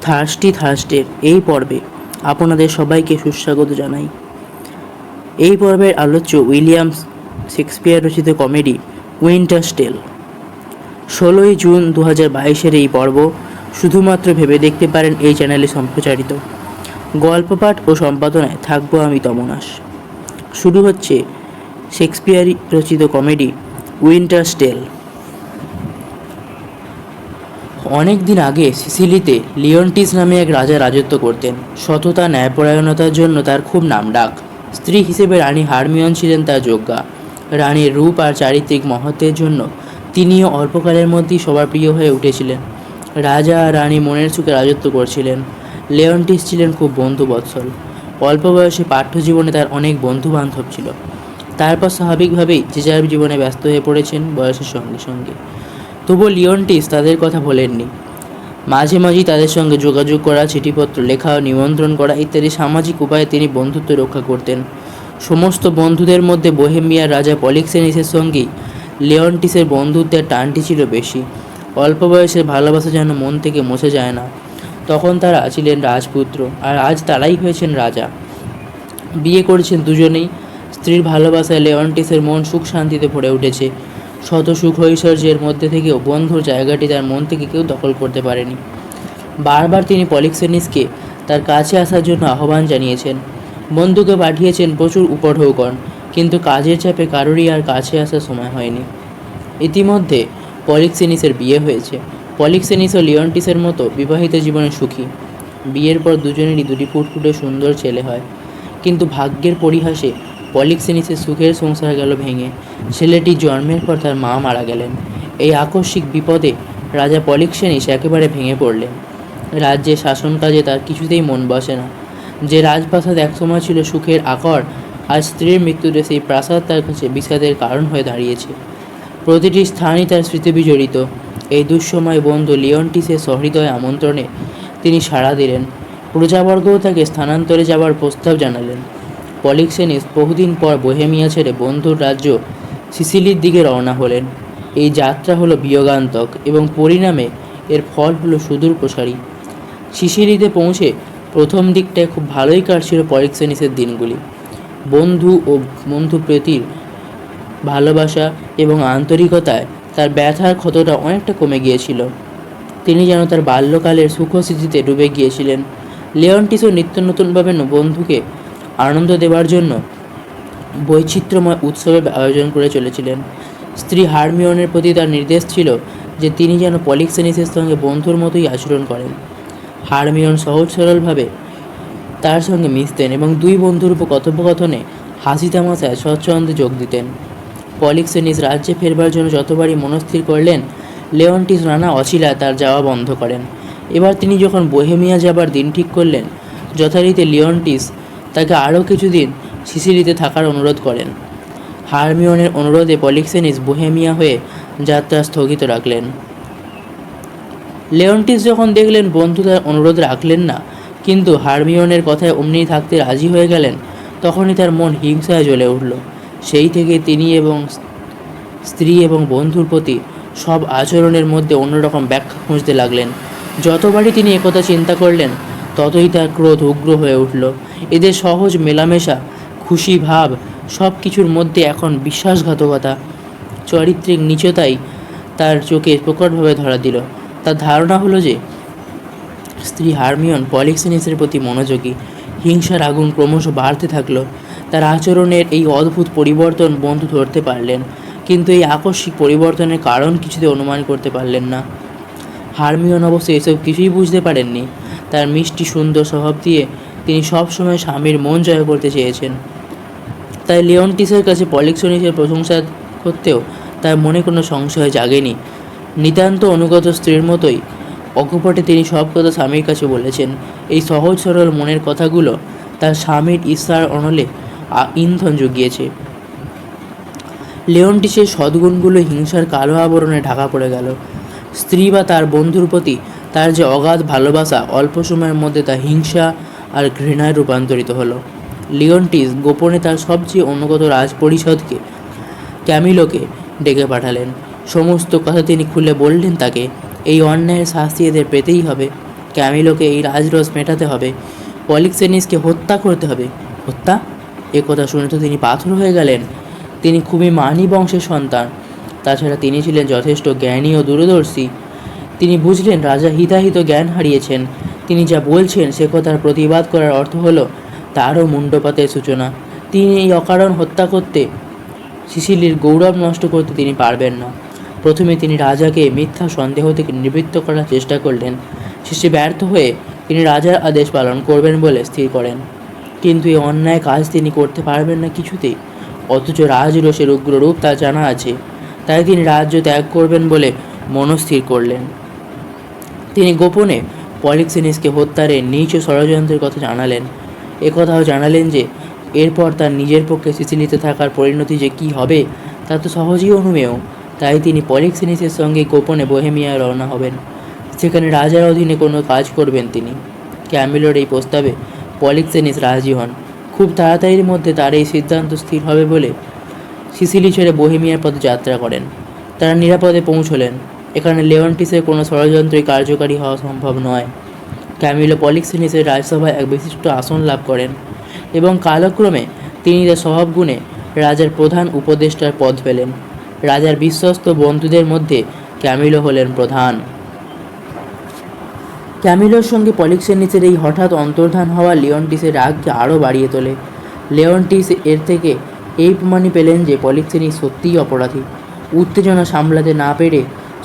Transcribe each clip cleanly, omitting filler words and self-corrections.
থার্স্টের এই পর্বে আপনাদের সবাইকে সুস্বাগত জানাই। এই পর্বের আলোচ্য উইলিয়াম শেক্সপিয়ার রচিত কমেডি উইন্টারস টেল। 16ই জুন 2022-এর এই পর্ব শুধুমাত্র ভেবে দেখতে পারেন এই চ্যানেলে সম্প্রচারিত। গল্প পাঠ ও সম্পাদনায় থাকবো আমি তমনাস। শুরু হচ্ছে শেক্সপিয়ার রচিত কমেডি উইন্টারস টেল। অনেক দিন আগে সিসিলিতে লিওন্টিস নামে এক রাজা রাজত্ব করতেন। সততা ন্যায়পরায়ণতার জন্য তার খুব নামডাক। স্ত্রী হিসেবে রানী হারমিয়ন ছিলেন তার যোগ্যা। রানীর রূপ আর চারিত্রিক মহত্বের জন্য তিনিও অল্পকালের মধ্যেই সবার প্রিয় হয়ে উঠেছিলেন। রাজা আর রানী মনের সুখে রাজত্ব করছিলেন। লিওন্টিস ছিলেন খুব বন্ধুবৎসল। অল্প বয়সে পাঠ্য জীবনে তার অনেক বন্ধু বান্ধব ছিল। তারপর স্বাভাবিকভাবেই যে যার জীবনে ব্যস্ত হয়ে পড়েছেন বয়সের সঙ্গে সঙ্গে। তবুও লিওন্টিস তাদের কথা ভোলেননি। মাঝে মাঝেই তাদের সঙ্গে যোগাযোগ করা, চিঠিপত্র লেখা, নিমন্ত্রণ করা ইত্যাদি সামাজিক উপায়ে তিনি বন্ধুত্ব রক্ষা করতেন। সমস্ত বন্ধুদের মধ্যে বোহেমিয়ার রাজা পলিক্সেনিসের সঙ্গেই লিওন্টিসের বন্ধুত্বের টানটি ছিল বেশি। অল্প বয়সের ভালোবাসা যেন মন থেকে মুছে যায় না। তখন তারা ছিলেন রাজপুত্র, আর আজ তারাই হয়েছেন রাজা। বিয়ে করেছেন দুজনেই। স্ত্রীর ভালোবাসায় লিওন্টিসের মন সুখ শান্তিতে ভরে উঠেছে। শত সুখ ঐশ্বর্যের মধ্যে থেকেও বন্ধুর জায়গাটি তার মন থেকে কেউ দখল করতে পারেনি। বারবার তিনি পলিক্সেনিসকে তার কাছে আসার জন্য আহ্বান জানিয়েছেন। বন্ধুকে পাঠিয়েছেন প্রচুর উপঢৌকন, কিন্তু কাজের চাপে কারোরই আর কাছে আসার সময় হয়নি। ইতিমধ্যে পলিক্সেনিসের বিয়ে হয়েছে। পলিক্সেনিস ও লিওন্টিসের মতো বিবাহিত জীবনে সুখী। বিয়ের পর দুজনেরই দুটি ফুটফুটে সুন্দর ছেলে হয়। কিন্তু ভাগ্যের পরিহাসে পলিক্সেনিসের সুখের সংসার গেল ভেঙে। ছেলেটি জন্মের পর তার মা মারা গেলেন। এই আকস্মিক বিপদে রাজা পলিক্সেনিস একেবারে ভেঙে পড়লেন। রাজ্যের শাসন কাজে তার কিছুতেই মন বসে না। যে রাজপ্রাসাদ একসময় ছিল সুখের আকর, আজ স্ত্রীর মৃত্যুতে সেই প্রাসাদ তার কাছে বিষাদের কারণ হয়ে দাঁড়িয়েছে। প্রতিটি স্থানই তার স্মৃতি বিজড়িত। এই দুঃসময় বন্ধু লিওন্টিসের সহৃদয় আমন্ত্রণে তিনি সাড়া দিলেন। প্রজাবর্গও তাকে স্থানান্তরে যাবার প্রস্তাব জানালেন। পলিক্সেনিস বহুদিন পর বোহেমিয়া ছেড়ে বন্ধুর রাজ্য সিসিলির দিকে রওনা হলেন। এই যাত্রা হলো বিয়োগান্তক এবং পরিণামে এর ফল হলো সুদূর প্রসারী। সিসিলিতে পৌঁছে প্রথম দিকটায় খুব ভালোই কাটছিল পলিক্সেনিসের দিনগুলি। বন্ধু ও বন্ধু প্রীতির ভালোবাসা এবং আন্তরিকতায় তার ব্যথার ক্ষতটা অনেকটা কমে গিয়েছিল। তিনি যেন তার বাল্যকালের সুখ স্মৃতিতে ডুবে গিয়েছিলেন। লিওন্টিসও নিত্য নতুনভাবে বন্ধুকে আনন্দ দেওয়ার জন্য বৈচিত্র্যময় উৎসবের আয়োজন করে চলেছিলেন। স্ত্রী হারমিয়নের প্রতি তার নির্দেশ ছিল যে তিনি যেন পলিক্সেনিসের সঙ্গে বন্ধুর মতোই আচরণ করেন। হারমিয়ন সহজ সরলভাবে তার সঙ্গে মিশতেন এবং দুই বন্ধুর উপর কথোপকথনে হাসি তামাশায় স্বচ্ছন্দে যোগ দিতেন। পলিক্সেনিস রাজ্যে ফেরবার জন্য যতবারই মনস্থির করলেন, লিওন্টিস নানা অছিলায় তার যাওয়া বন্ধ করেন। এবার তিনি যখন বোহেমিয়া যাবার দিন ঠিক করলেন, যথারীতি লিওন্টিস তাকে আরও কিছুদিন সিসিলিতে থাকার অনুরোধ করেন। হারমিয়নের অনুরোধে পলিক্সেনিস বোহেমিয়া হয়ে যাত্রা স্থগিত রাখলেন। লিওন্টিস যখন দেখলেন বন্ধু তার অনুরোধ রাখলেন না, কিন্তু হারমিয়নের কথায় অমনি থাকতে রাজি হয়ে গেলেন, তখনই তার মন হিংসায় জ্বলে উঠল। সেই থেকে তিনি এবং স্ত্রী এবং বন্ধুর প্রতি সব আচরণের মধ্যে অন্যরকম ব্যাখ্যা খুঁজতে লাগলেন। যতবারই তিনি একথা চিন্তা করলেন, ততই তার ক্রোধ উগ্র হয়ে উঠল। এদের সহজ মেলামেশা, খুশি ভাব, সব কিছুর মধ্যে এখন বিশ্বাসঘাতকতা, চারিত্রিক নীচতাই তার চোখে প্রকটভাবে ধরা দিল। তার ধারণা হলো যে স্ত্রী হারমিয়ন পলিক্সেনিসের প্রতি মনোযোগী। হিংসার আগুন ক্রমশ বাড়তে থাকলো। তার আচরণের এই অদ্ভুত পরিবর্তন বন্ধু ধরতে পারলেন, কিন্তু এই আকস্মিক পরিবর্তনের কারণ কিছুতে অনুমান করতে পারলেন না। হারমিয়ন অবশ্য এসব কিছুই বুঝতে পারেননি। তার মিষ্টি সুন্দর স্বভাব দিয়ে তিনি সবসময় স্বামীর মন জয় করতে চেয়েছেন। তাই লিওন্টিসের কাছে পলিক্সেনিসের প্রশংসা করতেও তার মনে কোনো সংশয় জাগেনি। নিতান্ত অনুগত স্ত্রীর মতোই অকপটে তিনি সব কথা স্বামীর কাছে বলেছেন। এই সহজ সরল মনের কথাগুলো তার স্বামীর ঈর্ষার অনলে ইন্ধন জুগিয়েছে। লিওন্টিসের সদ্গুণগুলো হিংসার কালো আবরণে ঢাকা পড়ে গেল। স্ত্রী বা তার বন্ধুর প্রতি তার যে অগাধ ভালোবাসা অল্প সময়ের মধ্যে তা হিংসা আর ঘৃণায় রূপান্তরিত হলো। লিওন্টিস গোপনে তার সবচেয়ে অনুগত রাজপরিষদকে ক্যামিলোকে ডেকে পাঠালেন। সমস্ত কথা তিনি খুলে বললেন তাকে। এই অন্যায়ের শাস্তি এদের পেতেই হবে। ক্যামিলোকে এই রাজরোষ মেটাতে হবে, পলিক্সেনিসকে হত্যা করতে হবে। হত্যা? এ কথা শুনে তো তিনি পাথর হয়ে গেলেন। তিনি খুবই মানি বংশের সন্তান, তাছাড়া তিনি ছিলেন যথেষ্ট জ্ঞানী ও দূরদর্শী। তিনি বুঝলেন রাজা হিতাহিত জ্ঞান হারিয়েছেন। তিনি যা বলছেন সে কথার প্রতিবাদ করার অর্থ হলো তারও মুণ্ডপাতের সূচনা। তিনি এই অকারণ হত্যা করতে, সিসিলির গৌরব নষ্ট করতে তিনি পারবেন না। প্রথমে তিনি রাজাকে মিথ্যা সন্দেহ থেকে নিবৃত্ত করার চেষ্টা করলেন। শেষে ব্যর্থ হয়ে তিনি রাজার আদেশ পালন করবেন বলে স্থির করেন। কিন্তু এই অন্যায় কাজ তিনি করতে পারবেন না কিছুতেই। অথচ রাজরোষের উগ্ররূপ তার জানা আছে, তাই তিনি রাজ্য ত্যাগ করবেন বলে মনস্থির করলেন। তিনি গোপনে পলিক্সেনিসকে হত্যার নীচ ষড়যন্ত্রের কথা জানালেন। একথাও জানালেন যে এরপর তার নিজের পক্ষে সিসিলিতে থাকার পরিণতি যে কী হবে তা তো সহজেই অনুমেয়। তাই তিনি পলিক্সেনিসের সঙ্গে গোপনে বোহেমিয়ায় রওনা হবেন। সেখানে রাজার অধীনে কোনো কাজ করবেন তিনি। ক্যামিলোর এই প্রস্তাবে পলিক্সেনিস রাজি হন। খুব তাড়াতাড়ির মধ্যে তার এই সিদ্ধান্ত স্থির হবে বলে সিসিলি ছেড়ে বোহেমিয়ার পথে যাত্রা করেন। তারা নিরাপদে পৌঁছলেন। এখানে লেওন্টিসের কোনো ষড়যন্ত্রই কার্যকারী হওয়া সম্ভব নয়। ক্যামিলো পলিক্সেনিসের রাজসভায় এক বিশিষ্ট আসন লাভ করেন এবং কালক্রমে তিনি তার স্বভাবগুণে রাজার প্রধান উপদেষ্টার পদ পেলেন। রাজার বিশ্বস্ত বন্ধুদের মধ্যে ক্যামিলো হলেন প্রধান। ক্যামিলোর সঙ্গে পলিক্সেনিসের এই হঠাৎ অন্তর্ধান হওয়া লিওন্টিসের রাগকে আরও বাড়িয়ে তোলে। লিওন্টিস এর থেকে এই প্রমাণই পেলেন যে পলিক্সেনিস সত্যিই অপরাধী। উত্তেজনা সামলাতে না পেরে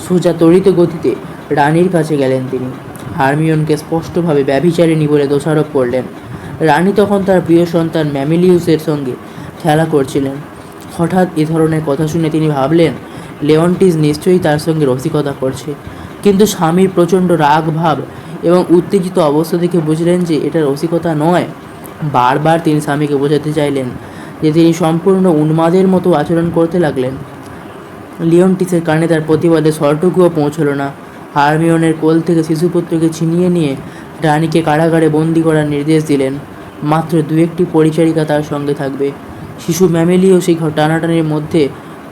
সোজা তড়িৎ গতিতে রানীর কাছে গেলেন তিনি। হারমিওনকে স্পষ্টভাবে ব্যভিচারিণী বলে দোষারোপ করলেন। রানী তখন তার প্রিয় সন্তান ম্যামিলিউসের সঙ্গে খেলা করছিলেন। হঠাৎ এ ধরনের কথা শুনে তিনি ভাবলেন লেওন্টিস নিশ্চয়ই তার সঙ্গে রসিকতা করছে। কিন্তু স্বামীর প্রচণ্ড রাগ ভাব এবং উত্তেজিত অবস্থা দেখে বুঝলেন যে এটা রসিকতা নয়। বারবার তিনি স্বামীকে বোঝাতে চাইলেন যে তিনি সম্পূর্ণ উন্মাদের মতো আচরণ করতে লাগলেন। লিওন্টিসের কানে তার প্রতিবাদে স্বরটুকুও পৌঁছল না। হারমিওনের কোল থেকে শিশুপুত্রকে ছিনিয়ে নিয়ে রানীকে কারাগারে বন্দি করার নির্দেশ দিলেন। মাত্র দু একটি পরিচারিকা তার সঙ্গে থাকবে। শিশু ম্যামেলিও সেই টানাটানির মধ্যে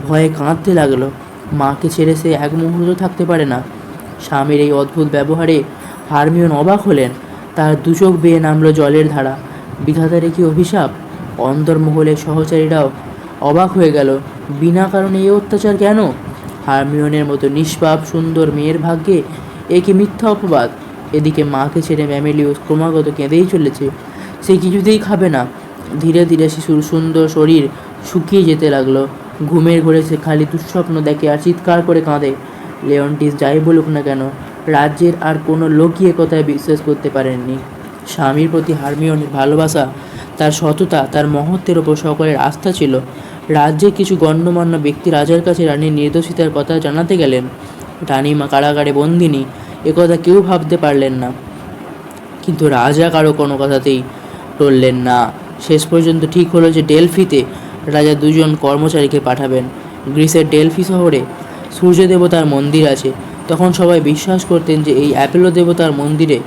ভয়ে কাঁদতে লাগলো। মাকে ছেড়ে সে এক মুহূর্ত থাকতে পারে না। স্বামীর এই অদ্ভুত ব্যবহারে হারমিওন অবাক হলেন। তার দু চোখ বেয়ে নামলো জলের ধারা। বিধাতার কি অভিশাপ? অন্তর্মহলের সহচারীরাও অবাক হয়ে গেল। বিনা কারণে এই অত্যাচার কেন? হারমিওনের মতো নিষ্পাপ সুন্দর মেয়ের ভাগ্যে এ কি মিথ্যা অপবাদ? এদিকে মাকে ছেড়ে ম্যামেলিউস ক্রমাগত কেঁদেই চলেছে। সে কিছুতেই খাবে না। ধীরে ধীরে শিশুর সুন্দর শরীর শুকিয়ে যেতে লাগলো। ঘুমের ঘোরে সে খালি দুঃস্বপ্ন দেখে আর চিৎকার করে কাঁদে। লেওন্টিস যাই বলুক না কেন, রাজ্যের আর কোনো লোকই এ কথায় বিশ্বাস করতে পারেননি। স্বামীর প্রতি হারমিওনের ভালোবাসা, তার সততা, তার মহত্বের ওপর সকলের আস্থা ছিল। রাজ্যের কিছু গণ্যমান্য ব্যক্তি রাজার কাছে রানীর নির্দোষিতার কথা জানাতে গেলেন। রানীমা কারাগারে বন্দিনী, একথা কেউ ভাবতে পারলেন না। কিন্তু রাজা কারো কোনো কথাতেই টললেন না। শেষ পর্যন্ত ঠিক হলো যে ডেলফিতে রাজা দুজন কর্মচারীকে পাঠাবেন। গ্রিসের ডেলফি শহরে সূর্য দেবতার মন্দির আছে। তখন সবাই বিশ্বাস করতেন যে এই অ্যাপোলো দেবতার মন্দিরে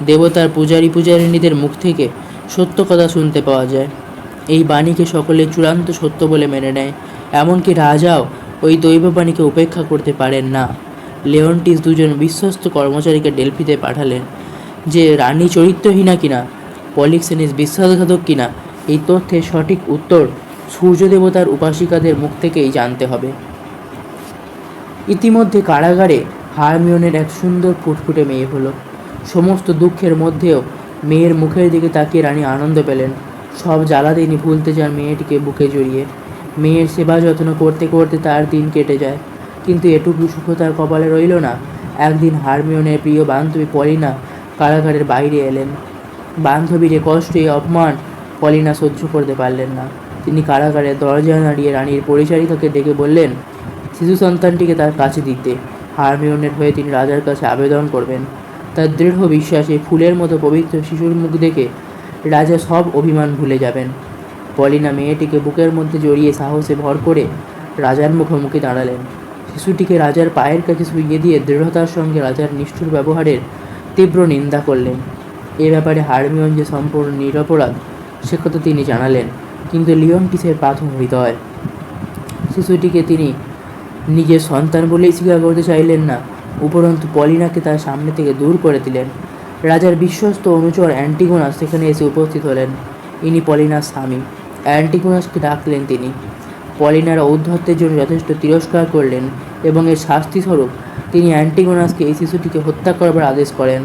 দেবতার পূজারিনীদের মুখ থেকে সত্য কথা শুনতে পাওয়া যায়। এই বাণীকে সকলে চূড়ান্ত সত্য বলে মেনে নেয়। এমনকি রাজাও ওই দৈববাণীকে উপেক্ষা করতে পারেন না। লেওন্টিস দুজন বিশ্বস্ত কর্মচারীকে ডেলফিতে পাঠালেন। যে রানী চরিত্রহীনা কিনা, পলিক্সেনিস বিশ্বাসঘাতক কিনা, এই তথ্যের সঠিক উত্তর সূর্য দেবতার উপাসিকাদের মুখ থেকেই জানতে হবে। ইতিমধ্যে কারাগারে হারমিওনের এক সুন্দর ফুটফুটে মেয়ে হলো। সমস্ত দুঃখের মধ্যেও মেয়ের মুখের দিকে তাকিয়ে রানী আনন্দ পেলেন। সব জ্বালা তিনি ভুলতে চান মেয়েটিকে বুকে জড়িয়ে। মেয়ের সেবা যত্ন করতে করতে তার দিন কেটে যায়। কিন্তু এটুকু সুখ তার কপালে রইল না। একদিন হারমিওনের প্রিয় বান্ধবী পলিনা কারাগারের বাইরে এলেন। বান্ধবীর কষ্ট, এই অপমান পলিনা সহ্য করতে পারলেন না। তিনি কারাগারের দরজায় দাঁড়িয়ে রানীর পরিচারিকাকে ডেকে বললেন শিশু সন্তানটিকে তার কাছে দিতে। হারমিওনের হয়ে তিনি রাজার কাছে আবেদন করবেন। তার দৃঢ় বিশ্বাসে ফুলের মতো পবিত্র শিশুর মুখ দেখে রাজা সব অভিমান ভুলে যাবেন। পলিনা মেয়েটিকে বুকের মধ্যে জড়িয়ে সাহসে ভর করে রাজার মুখোমুখি দাঁড়ালেন। শিশুটিকে রাজার পায়ের কাছে শুইয়ে দিয়ে দৃঢ়তার সঙ্গে রাজার নিষ্ঠুর ব্যবহারের তীব্র নিন্দা করলেন। এ ব্যাপারে হারমিওন যে সম্পূর্ণ নিরপরাধ সে কথা তিনি জানালেন। কিন্তু লিওন্টিসের পাথর হৃদয়। শিশুটিকে তিনি নিজের সন্তান বলেই স্বীকার করতে চাইলেন না। উপরন্তু পলিনাকে তার সামনে থেকে দূর করে দিলেন। রাজার বিশ্বস্ত অনুচর অ্যান্টিগোনাস সেখানে এসে উপস্থিত হলেন। ইনি পলিনার স্বামী। অ্যান্টিগোনাসকে ডাকলেন তিনি। পলিনার ঔদ্ধত্যের জন্য যথেষ্ট তিরস্কার করলেন এবং এর শাস্তিস্বরূপ তিনি অ্যান্টিগোনাসকে এই শিশুটিকে হত্যা করবার আদেশ করেন।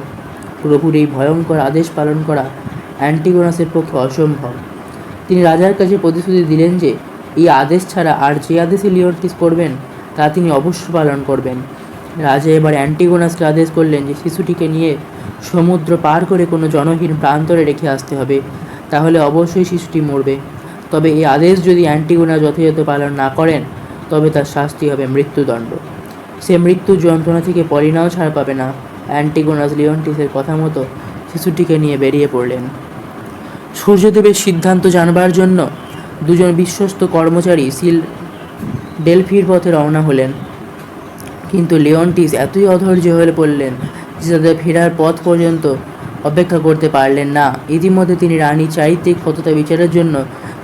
প্রভুর এই ভয়ঙ্কর আদেশ পালন করা অ্যান্টিগোনাসের পক্ষে অসম্ভব। তিনি রাজার কাছে প্রতিশ্রুতি দিলেন যে এই আদেশ ছাড়া আর যে আদেশে লিওন্টিস করবেন তা তিনি অবশ্য পালন করবেন। রাজা এবার অ্যান্টিগোনাসকে আদেশ করলেন যে শিশুটিকে নিয়ে সমুদ্র পার করে কোনো জনহীন প্রান্তরে রেখে আসতে হবে, তাহলে অবশ্যই শিশুটি মরবে। তবে এই আদেশ যদি অ্যান্টিগোনাস যথাযথ পালন না করেন তবে তার শাস্তি হবে মৃত্যুদণ্ড। সে মৃত্যুর যন্ত্রণা থেকে পলিনাও ছাড় পাবে না। অ্যান্টিগোনাস লিওন্টিসের কথা মতো শিশুটিকে নিয়ে বেরিয়ে পড়লেন। সূর্যদেবের সিদ্ধান্ত জানবার জন্য দুজন বিশ্বস্ত কর্মচারী ডেলফির পথে রওনা হলেন। কিন্তু লিওন্টিস এতই অধৈর্য হয়ে পড়লেন যে তাদের ফেরার পথ পর্যন্ত অপেক্ষা করতে পারলেন না। ইতিমধ্যে তিনি রানীর চারিত্রিক সততা বিচারের জন্য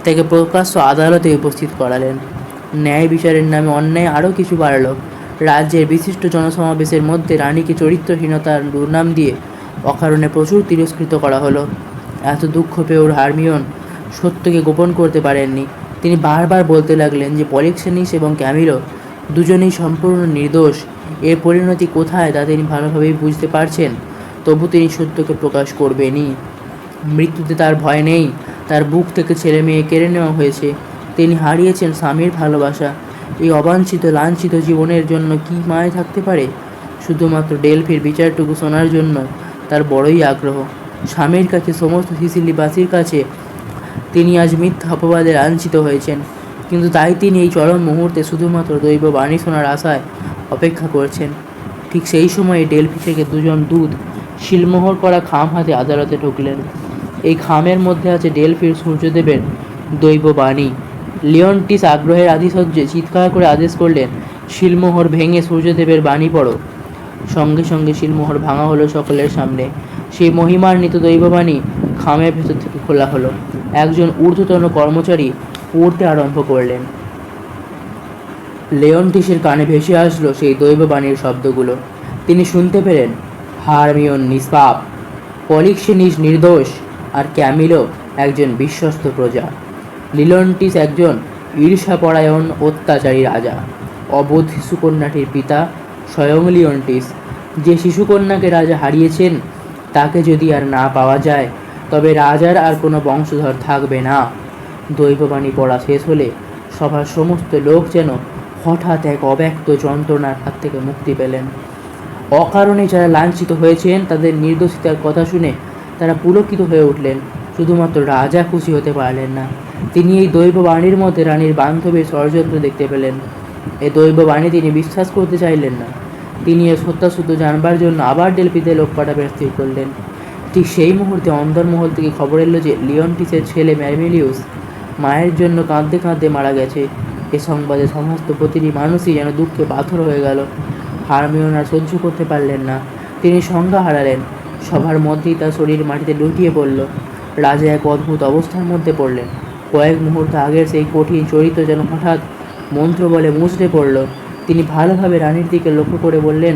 তাকে প্রকাশ্য আদালতে উপস্থিত করালেন। ন্যায় বিচারের নামে অন্যায় আরও কিছু বাড়ল। রাজ্যের বিশিষ্ট জনসমাবেশের মধ্যে রানীকে চরিত্রহীনতার দুর্নাম দিয়ে অকারণে প্রচুর তিরস্কৃত করা হলো। এত দুঃখ পেয়েও হারমিওন সত্যকে গোপন করতে পারেননি। তিনি বারবার বলতে লাগলেন যে পলিক্সেনিস এবং ক্যামিলো দুজনেই সম্পূর্ণ নির্দোষ। এর পরিণতি কোথায় তা তিনি ভালোভাবেই বুঝতে পারছেন, তবু তিনি সত্যকে প্রকাশ করবেনই। মৃত্যুতে তার ভয় নেই। তার বুক থেকে ছেলে মেয়ে কেড়ে নেওয়া হয়েছে। তিনি হারিয়েছেন স্বামীর ভালোবাসা। এই অবাঞ্ছিত লাঞ্ছিত জীবনের জন্য কি মায় থাকতে পারে? শুধুমাত্র ডেলফির বিচারটুকু শোনার জন্য তার বড়ই আগ্রহ। স্বামীর কাছে, সমস্ত সিসিলিবাসীর কাছে তিনি আজ মিথ্যা অপবাদে লাঞ্ছিত হয়েছেন, কিন্তু তাই তিনি এই চরম মুহূর্তে শুধুমাত্র দৈব বাণী শোনার আশায় অপেক্ষা করছেন। ঠিক সেই সময়ে ডেলফি থেকে দুজন দূত শিলমোহর করা খাম হাতে আদালতে ঢুকলেন। এই খামের মধ্যে আছে ডেলফির সূর্যদেবের দৈব বাণী। লিওন্টিস আগ্রহের আধিসহ্যে চিৎকার করে আদেশ করলেন, শিলমোহর ভেঙে সূর্যদেবের বাণী পড়ো। সঙ্গে সঙ্গে শিলমোহর ভাঙা হলো সকলের সামনে। সেই মহিমান্বিত দৈববাণী খামের ভেতর থেকে খোলা হলো। একজন ঊর্ধ্বতন কর্মচারী পড়তে আরম্ভ করলেন। লিওন্টিসের কানে ভেসে আসলো সেই দৈববাণীর শব্দগুলো। তিনি শুনতে পেলেন, হারমিওন নিষ্পাপ, পলিক্সেনিস নির্দোষ, আর ক্যামিলো একজন বিশ্বস্ত প্রজা। লিওন্টিস একজন ঈর্ষাপরায়ণ অত্যাচারী রাজা। অবোধ শিশুকন্যাটির পিতা স্বয়ং লিওন্টিস। যে শিশুকন্যাকে রাজা হারিয়েছেন তাকে যদি আর না পাওয়া যায় তবে রাজার আর কোনো বংশধর থাকবে না। দৈববাণী পড়া শেষ হলে সভার সমস্ত লোক যেন হঠাৎ এক অব্যক্ত যন্ত্রণার হাত থেকে মুক্তি পেলেন। অকারণে যারা লাঞ্ছিত হয়েছেন তাদের নির্দোষিতার কথা শুনে তারা পুলকিত হয়ে উঠলেন। শুধুমাত্র রাজা খুশি হতে পারলেন না। তিনি এই দৈববাণীর মধ্যে রানীর বান্ধবীর ষড়যন্ত্র দেখতে পেলেন। এই দৈববাণী তিনি বিশ্বাস করতে চাইলেন না। তিনি এর সত্যাসত্য জানবার জন্য আবার ডেলফিতে লোক পাঠাবেন স্থির করলেন। ঠিক সেই মুহূর্তে অন্দরমহল থেকে খবর এলো যে লিওন্টিসের ছেলে ম্যামিলিউস মায়ের জন্য কাঁদতে কাঁদতে মারা গেছে। এ সংবাদে সমস্ত প্রতিটি মানুষই যেন দুঃখে পাথর হয়ে গেল। হারমিওন আর সহ্য করতে পারলেন না। তিনি সংজ্ঞা হারালেন। সবার মধ্যেই তার শরীর মাটিতে লুটিয়ে পড়ল। রাজা এক অদ্ভুত অবস্থার মধ্যে পড়লেন। কয়েক মুহূর্ত আগের সেই কঠিন চরিত্র যেন হঠাৎ মন্ত্র বলে মুচড়ে পড়ল। তিনি ভালোভাবে রানীর দিকে লক্ষ্য করে বললেন,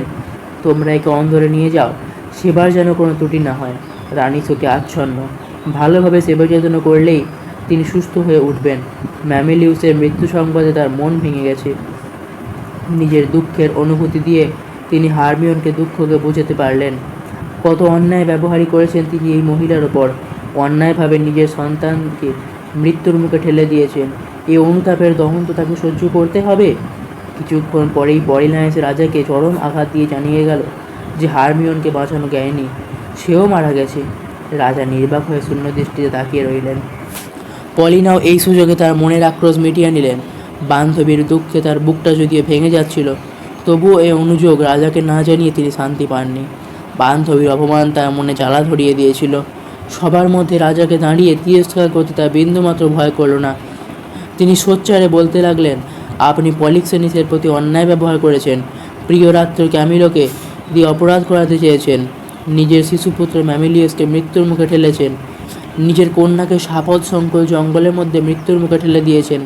তোমরা একে অন্দরে নিয়ে যাও, সেবার যেন কোনো ত্রুটি না হয়। রানী চোখে আচ্ছন্ন। ভালোভাবে সেবা যত্ন করলেই তিনি সুস্থ হয়ে উঠবেন। ম্যামিলিউসের মৃত্যু সংবাদে তার মন ভেঙে গেছে। নিজের দুঃখের অনুভূতি দিয়ে তিনি হারমিওনকে দুঃখকে বোঝাতে পারলেন। কত অন্যায় ব্যবহারই করেছেন তিনি এই মহিলার ওপর। অন্যায়ভাবে নিজের সন্তানকে মৃত্যুর মুখে ঠেলে দিয়েছেন। এই অনুতাপের দহন তো তাকে সহ্য করতে হবে। কিছুক্ষণ পরেই পলিনাস রাজাকে চরম আঘাত দিয়ে জানিয়ে গেল যে হারমিওনকে বাঁচানো যায়নি, সেও মারা গেছে। রাজা নির্বাক হয়ে শূন্য দৃষ্টিতে তাকিয়ে রইলেন। পলিনাও এই সুযোগে তার মনের আক্রোশ মিটিয়ে নিলেন। বান্ধবীর দুঃখে তার বুকটা যদিও ভেঙে যাচ্ছিল, তবুও এই অনুযোগ রাজাকে না জানিয়ে তিনি শান্তি পাননি। বান্ধবীর অপমান তার মনে জ্বালা ধরিয়ে দিয়েছিল। সবার মধ্যে রাজাকে দাঁড়িয়ে তিরস্কার করতে তার বিন্দুমাত্র ভয় করল না। তিনি সোচ্চারে বলতে লাগলেন, আপনি পলিক্সেনিসের প্রতি অন্যায় ব্যবহার করেছেন। প্রিয় রাত্র ক্যামিলোকে দিয়ে অপরাধ করাতে চেয়েছেন। নিজের শিশুপুত্র ম্যামিলিয়াসকে মৃত্যুর মুখে ঠেলেছেন। নিজের কন্যাকে সাপদ সংকুল জঙ্গলের মধ্যে মৃত্যুর মুখে ঠেলে দিয়েছেন।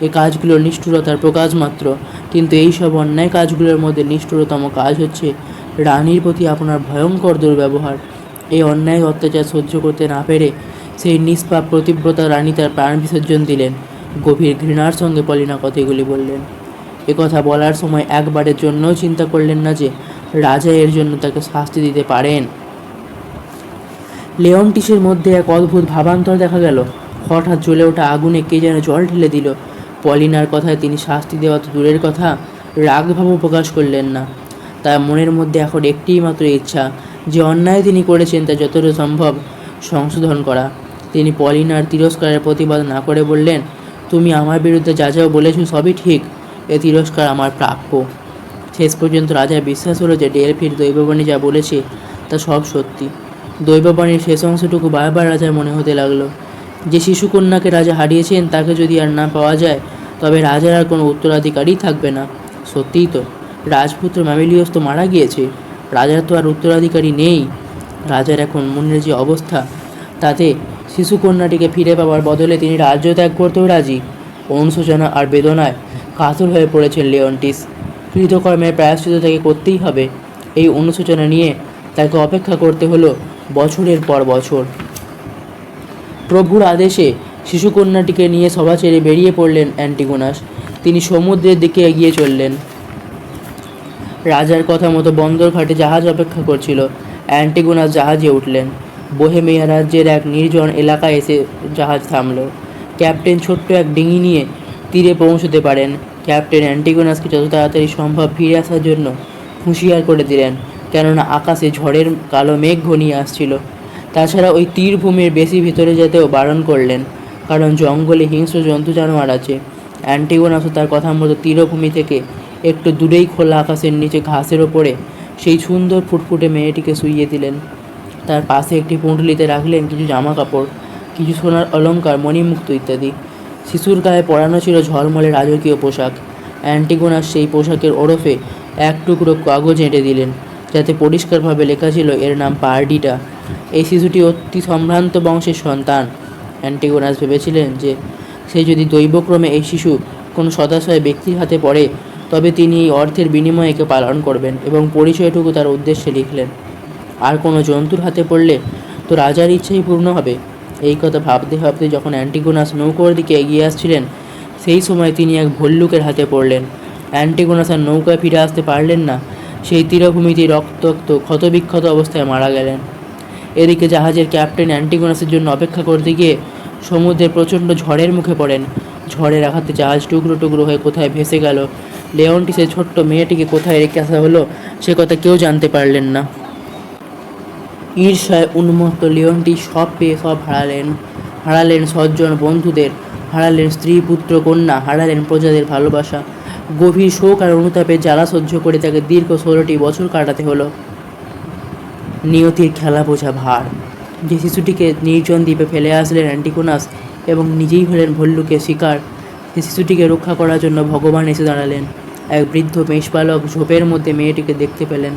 এই কাজগুলো নিষ্ঠুরতার প্রকাশ মাত্র, কিন্তু এই সব অন্যায় কাজগুলোর মধ্যে নিষ্ঠুরতম কাজ হচ্ছে রানীর প্রতি আপনার ভয়ঙ্কর দুর্ব্যবহার। এই অন্যায় অত্যাচার সহ্য করতে না পেরে সেই নিষ্পাপ প্রতিব্রতা রানী তার প্রাণ বিসর্জন দিলেন। গভীর ঘৃণার সঙ্গে পলিনা কথাগুলি বললেন। কথা বলার সময় একবারের জন্যও চিন্তা করলেন না যে রাজা এর জন্য তাকে শাস্তি দিতে পারেন। লিওন্টিসের মধ্যে এক অদ্ভুত ভাবান্তর দেখা গেল। হঠাৎ জ্বলে ওঠা আগুনে কে যেন জল ঢেলে দিল। পলিনার কথায় তিনি শাস্তি দেওয়া তো দূরের কথা, রাগভাবও প্রকাশ করলেন না। তার মনের মধ্যে এখন একটিই মাত্র ইচ্ছা, যে অন্যায় তিনি করেছেন তা যতটা সম্ভব সংশোধন করা। তিনি পলিনার তিরস্কারের প্রতিবাদ না করে বললেন, তুমি আমার বিরুদ্ধে যা যা বলেছ সবই ঠিক, এ তিরস্কার আমার প্রাপ্য। শেষ পর্যন্ত রাজার বিশ্বাস হলো যে ডেলফির দৈববাণী যা বলেছে তা সব সত্যি। দৈববাণীর শেষ অংশটুকু বারবার রাজার মনে হতে লাগলো। যে শিশুকন্যাকে রাজা হারিয়েছেন তাকে যদি আর না পাওয়া যায় তবে রাজার আর কোনো উত্তরাধিকারী থাকবে না। সত্যিই তো, রাজপুত্র ম্যামিলিয়স তো মারা গিয়েছে, রাজার তো আর উত্তরাধিকারী নেই। রাজার এখন মনের যে অবস্থা, তাতে শিশুকন্যাটিকে ফিরে পাওয়ার বদলে তিনি রাজ্য ত্যাগ করতেও রাজি। অনুশোচনা আর বেদনায় কাতর হয়ে পড়েছেন লিওন্টিস। কৃতকর্মের প্রায়শ্চিত তাকে করতেই হবে। এই অনুশোচনা নিয়ে তাকে অপেক্ষা করতে হলো বছরের পর বছর। প্রভুর আদেশে শিশুকন্যাটিকে নিয়ে সভা ছেড়ে বেরিয়ে পড়লেন অ্যান্টিগোনাস। তিনি সমুদ্রের দিকে এগিয়ে চললেন। রাজার কথা মতো বন্দর ঘাটে জাহাজ অপেক্ষা করছিল। অ্যান্টিগোনাস জাহাজে উঠলেন। বোহেমিয়া রাজ্যের এক নির্জন এলাকায় এসে জাহাজ থামল। ক্যাপ্টেন ছোট্ট এক ডিঙি নিয়ে তীরে পৌঁছতে পারেন। ক্যাপ্টেন অ্যান্টিগোনাসকে যত তাড়াতাড়ি সম্ভব ফিরে আসার জন্য হুঁশিয়ার করে দিলেন, কেননা আকাশে ঝড়ের কালো মেঘ ঘনিয়ে আসছিল। তাছাড়া ওই তীরভূমির বেশি ভিতরে যেতেও বারণ করলেন, কারণ জঙ্গলে হিংস্র জন্তু জানোয়ার আছে। অ্যান্টিগোনাসও তার কথা মতো তীরভূমি থেকে একটু দূরেই খোলা আকাশের নিচে ঘাসের ওপরে সেই সুন্দর ফুটফুটে মেয়েটিকে শুইয়ে দিলেন। তার পাশে একটি পুঁটলিতে রাখলেন কিছু জামা কাপড়, কিছু সোনার অলংকার, মণিমুক্ত ইত্যাদি। শিশুর গায়ে পরানো ছিল ঝলমলে রাজকীয় পোশাক। অ্যান্টিগোনাস সেই পোশাকের ওরফে এক টুকরো কাগজ এঁটে দিলেন, যাতে পরিষ্কারভাবে লেখা ছিল এর নাম পারডিটা। এই শিশুটি অতি সম্ভ্রান্ত বংশের সন্তান। অ্যান্টিগোনাস ভেবেছিলেন যে সে যদি দৈবক্রমে এই শিশু কোনো সদাশয় ব্যক্তির হাতে পড়ে তবে তিনি এই অর্থের বিনিময়ে একে পালন করবেন, এবং পরিচয়টুকু তার উদ্দেশ্যে লিখলেন। আর কোনো জন্তুর হাতে পড়লে তো রাজার ইচ্ছাই পূর্ণ হবে। এই কথা ভাবতে ভাবতে যখন অ্যান্টিগোনাস নৌকার দিকে এগিয়ে আসছিলেন, সেই সময় তিনি এক ভল্লুকের হাতে পড়লেন। অ্যান্টিগোনাস আর নৌকায় ফিরে আসতে পারলেন না। সেই তীরভূমিতে রক্তাক্ত ক্ষতবিক্ষত অবস্থায় মারা গেলেন। এদিকে জাহাজের ক্যাপ্টেন অ্যান্টিগোনাসের জন্য অপেক্ষা করতে গিয়ে সমুদ্রের প্রচণ্ড ঝড়ের মুখে পড়েন। ঝড়ের আঘাতে জাহাজ টুকরো টুকরো হয়ে কোথায় ভেসে গেল। লিওন্টিসের ছোট্ট মেয়েটিকে কোথায় রেখে আসা হলো সে কথা কেউ জানতে পারলেন না। ঈর্ষায় উন্মত্ত লিওন্টিস সব পেয়ে সব হারালেন সজ্জন বন্ধুদের, হারালেন স্ত্রী পুত্র কন্যা, হারালেন প্রজাদের ভালোবাসা। গভীর শোক আর অনুতাপের জ্বালা সহ্য করে তাকে দীর্ঘ 16টি বছর কাটাতে হলো। নিয়তির খেলা বোঝা ভার। যে শিশুটিকে নির্জন দ্বীপে ফেলে আসলেন অ্যান্টিগোনাস এবং নিজেই হলেন ভল্লুকের শিকার, সে শিশুটিকে রক্ষা করার জন্য ভগবান এসে দাঁড়ালেন। এক বৃদ্ধ মেষপালক ঝোপের মধ্যে মেয়েটিকে দেখতে পেলেন।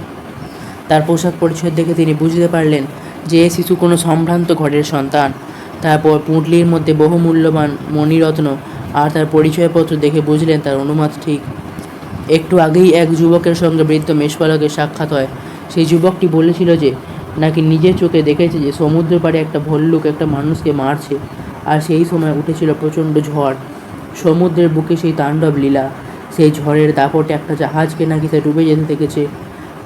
তার পোশাক পরিচ্ছদ দেখে তিনি বুঝতে পারলেন যে এ শিশু কোনো সম্ভ্রান্ত ঘরের সন্তান। তারপর পুঁটলির মধ্যে বহু মূল্যবান মণিরত্ন আর তার পরিচয়পত্র দেখে বুঝলেন তার অনুমান ঠিক। একটু আগেই এক যুবকের সঙ্গে বৃদ্ধ মেষপালকের সাক্ষাৎ হয়। সেই যুবকটি বলেছিল যে নাকি নিজের চোখে দেখেছে যে সমুদ্র পাড়ে একটা ভল্লুক একটা মানুষকে মারছে, আর সেই সময় উঠেছিল প্রচণ্ড ঝড়। সমুদ্রের বুকে সেই তাণ্ডব লীলা, সেই ঝড়ের দাপটে একটা জাহাজকে নাকি সে ডুবে যেতে দেখেছে।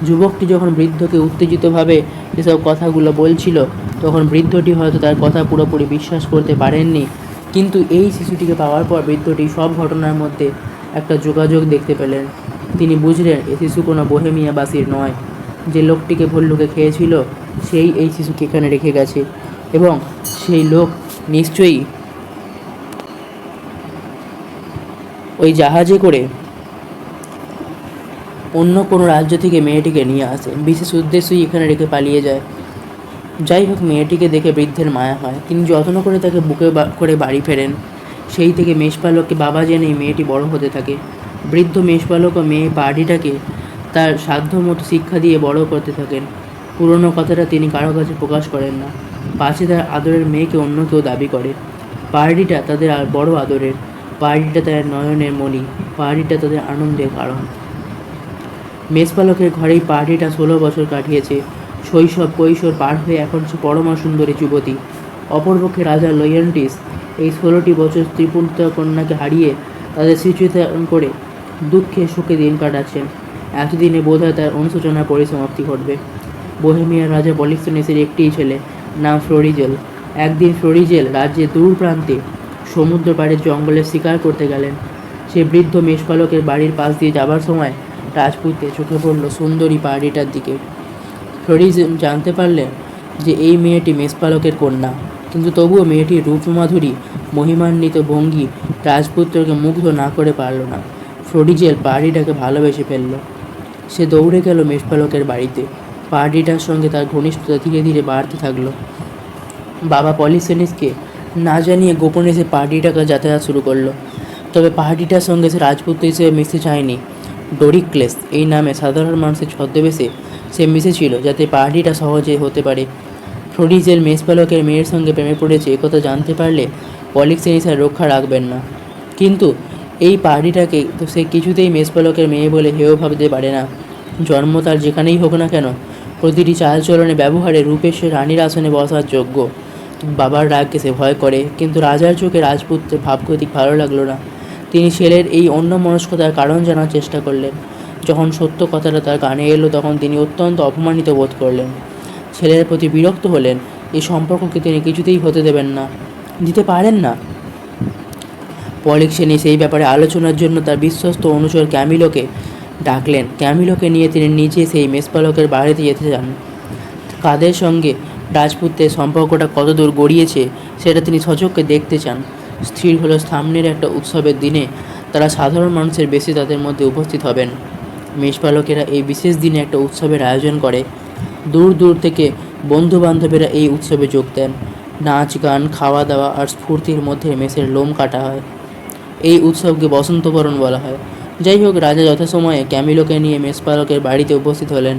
যুবকটি যখন বৃদ্ধকে উত্তেজিতভাবে এসব কথাগুলো বলছিল, তখন বৃদ্ধটি হয়তো তার কথা পুরোপুরি বিশ্বাস করতে পারেননি, কিন্তু এই শিশুটিকে পাওয়ার পর বৃদ্ধটি সব ঘটনার মধ্যে একটা যোগাযোগ দেখতে পেলেন। তিনি বুঝলেন এ শিশু কোনো বোহেমিয়াবাসীর নয়। যে লোকটিকে ভল্লুকে খেয়েছিল সেই এই শিশুকে এখানে রেখে গেছে, এবং সেই লোক নিশ্চয়ই ওই জাহাজে করে অন্য কোনো রাজ্য থেকে মেয়েটিকে নিয়ে আসে, বিশেষ উদ্দেশ্যেই এখানে রেখে পালিয়ে যায়। যাই হোক, মেয়েটিকে দেখে বৃদ্ধের মায়া হয়। তিনি যত্ন করে তাকে বুকে করে বাড়ি ফেরেন। সেই থেকে মেষপালককে বাবা জেনেই মেয়েটি বড় হতে থাকে। বৃদ্ধ মেষপালক ও মেয়ে পার্টিটাকে তার সাধ্যমতো শিক্ষা দিয়ে বড় করতে থাকেন। পুরনো কথাটা তিনি কারো কাছে প্রকাশ করেন না, পাছে তার আদরের মেয়েকে অন্য কেউ দাবি করে। পার্টিটা তাদের বড় আদরের, পার্টিটা তাদের নয়নের মণি, পার্টিটা তাদের আনন্দের কারণ। মেষপালকের ঘরেই পার্টিটা 16 বছর কাটিয়েছে। শৈশব কৈশোর পার হয়ে এখন সে পরমা সুন্দরী যুবতী। অপরপক্ষে রাজা লয়ান্টিস এই 16টি বছর স্ত্রীপুত্র কন্যাকে হারিয়ে তাদের স্মৃতিচারণ করে দুঃখে সুখে দিন কাটাচ্ছেন। এতদিনে বোধহয় তার অনুশোচনার পরিসমাপ্তি ঘটবে। বোহেমিয়ার রাজা পলিক্সেনেসের একটিই ছেলে, নাম ফ্লোরিজেল। একদিন ফ্লোরিজেল রাজ্যের দূর প্রান্তে সমুদ্র পাড়ের জঙ্গলে শিকার করতে গেলেন। সে বৃদ্ধ মেষপালকের বাড়ির পাশ দিয়ে যাবার সময় রাজপুত্রে চোখে পড়ল সুন্দরী পাহাড়িটার দিকে। ফ্লোরিজেল জানতে পারলেন যে এই মেয়েটি মেষপালকের কন্যা, কিন্তু তবুও মেয়েটির রূপমাধুরী মহিমান্বিত ভঙ্গি রাজপুত্রকে মুগ্ধ না করে পারল না। ফ্লোরিজেল পাহাড়িটাকে ভালোবেসে ফেলল। সে দৌড়ে গেল মেষপালকের বাড়িতে। পাহাড়িটার সঙ্গে তার ঘনিষ্ঠতা ধীরে ধীরে বাড়তে থাকলো। বাবা পলিক্সেনেসকে না জানিয়ে গোপনে সে পাহাড়িটাকে যাতায়াত শুরু করলো। তবে পাহাড়িটার সঙ্গে সে রাজপুত্র হিসেবে মিশতে চায়নি। ডোরিক্লেস এই নামে সাধারণ মানুষের ছদ্মবেশে সে মিশেছিল, যাতে পাহাড়িটা সহজে হতে পারে। ফ্লোরিজেল মেষপালকের মেয়ের সঙ্গে প্রেমে পড়েছে একথা জানতে পারলে পলিক্সেনেস আর রক্ষা রাখবেন না। কিন্তু এই পাহাড়িটাকে তো সে কিছুতেই মেষপালকের মেয়ে বলে হেয় ভাবতে পারে না। জন্ম তার যেখানেই হোক না কেন, প্রতিটি চালচলনে ব্যবহারে রূপে সে রানীর আসনে বসার যোগ্য। বাবার রাগকে সে ভয় করে, কিন্তু রাজার চোখে রাজপুত্রের ভাবগতিক ভালো লাগলো না। তিনি ছেলের এই অন্যমনস্কতার কারণ জানার চেষ্টা করলেন। যখন সত্য কথাটা তার কানে এলো তখন তিনি অত্যন্ত অপমানিত বোধ করলেন। ছেলের প্রতি বিরক্ত হলেন। এই সম্পর্ককে তিনি কিছুতেই হতে দেবেন না, দিতে পারেন না। পলিক্সেনেস এই ব্যাপারে আলোচনার জন্য তার বিশ্বস্ত অনুচর ক্যামিলোকে ডাকলেন। ক্যামিলোকে নিয়ে তিনি নিজে সেই মেষপালকের বাড়িতে যেতে চান। কাদের সঙ্গে রাজপুত্রের সম্পর্কটা কতদূর গড়িয়েছে সেটা তিনি সচক্ষে দেখতে চান। স্থির হলো সামনের একটা উৎসবের দিনে তারা সাধারণ মানুষের বেশি তাদের মধ্যে উপস্থিত হবেন। মেষপালকেরা এই বিশেষ দিনে একটা উৎসবের আয়োজন করে। দূর দূর থেকে বন্ধু বান্ধবেরা এই উৎসবে যোগ দেন। নাচ গান, খাওয়া দাওয়া আর স্ফূর্তির মধ্যে মেষের লোম কাটা হয়। এই উৎসবকে বসন্তবরণ বলা হয়। যাই হোক, রাজা যথাসময়ে ক্যামিলোকে নিয়ে মেষপালকের বাড়িতে উপস্থিত হলেন।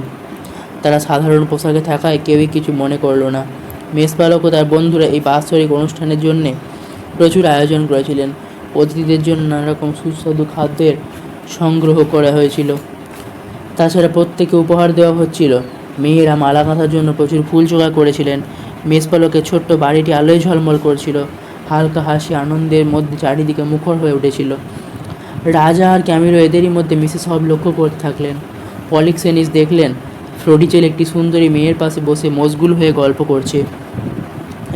তারা সাধারণ পোশাকে থাকায় কেউই কিছু মনে করল না। মেষপালক ও তার বন্ধুরা এই বাৎসরিক অনুষ্ঠানের জন্যে প্রচুর আয়োজন করেছিলেন। অতিথিদের জন্য নানারকম সুস্বাদু খাদ্যের সংগ্রহ করা হয়েছিল। তাছাড়া প্রত্যেকে উপহার দেওয়া হচ্ছিল। মেয়েরা মালা গাঁথার জন্য প্রচুর ফুল জোগাড় করেছিলেন। মেষপালকের ছোট্ট বাড়িটি আলোয় ঝলমল করছিল। হালকা হাসি আনন্দের মধ্যে চারিদিকে মুখর হয়ে উঠেছিল। রাজা আর ক্যামিলো এদেরই মধ্যে মিশে সব লক্ষ্য করতে থাকলেন। পলিক্সেনেস দেখলেন ফ্লোরিজেল একটি সুন্দরী মেয়ের পাশে বসে মশগুল হয়ে গল্প করছে।